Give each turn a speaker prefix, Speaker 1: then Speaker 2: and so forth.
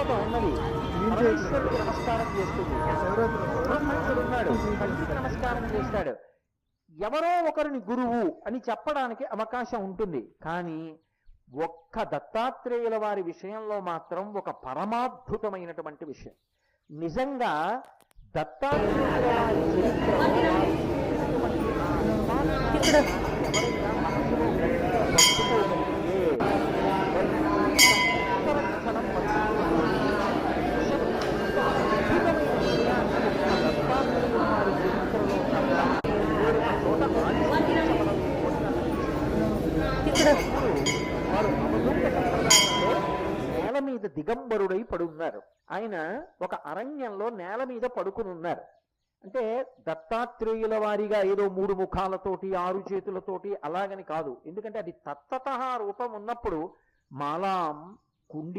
Speaker 1: దేవత ఉన్నది, పరమేశ్వరుడికి నమస్కారం చేస్తుంది. బ్రహ్మణుడు ఉన్నాడు, భక్తికి నమస్కారం చేస్తాడు. ఎవరో ఒకరిని గురువు అని చెప్పడానికి అవకాశం ఉంటుంది. కానీ ఒక్క దత్తాత్రేయుల వారి విషయంలో మాత్రం ఒక పరమాద్భుతమైనటువంటి విషయం. నిజంగా దత్తాత్రేయుల వారి చరిత్రలో ఎవరైనా మనసులో గట్టిగా పట్టుకోగలిగితే సంవత్సరం అద్భుతమైన విషయాన్ని ఒక్క దత్తాత్రేయుల వారి చరిత్రలో వారు అవధూత సంప్రదాయంలో నేల మీద దిగంబరుడై పడున్నారు. ఆయన ఒక అరణ్యంలో నేల మీద పడుకుని ఉన్నారు. అంటే దత్తాత్రేయుల వారిగా ఏదో 3 ముఖాలతోటి 6 చేతులతోటి అలాగని కాదు. ఎందుకంటే అది తత్తత రూపం ఉన్నప్పుడు మాలాం కుండి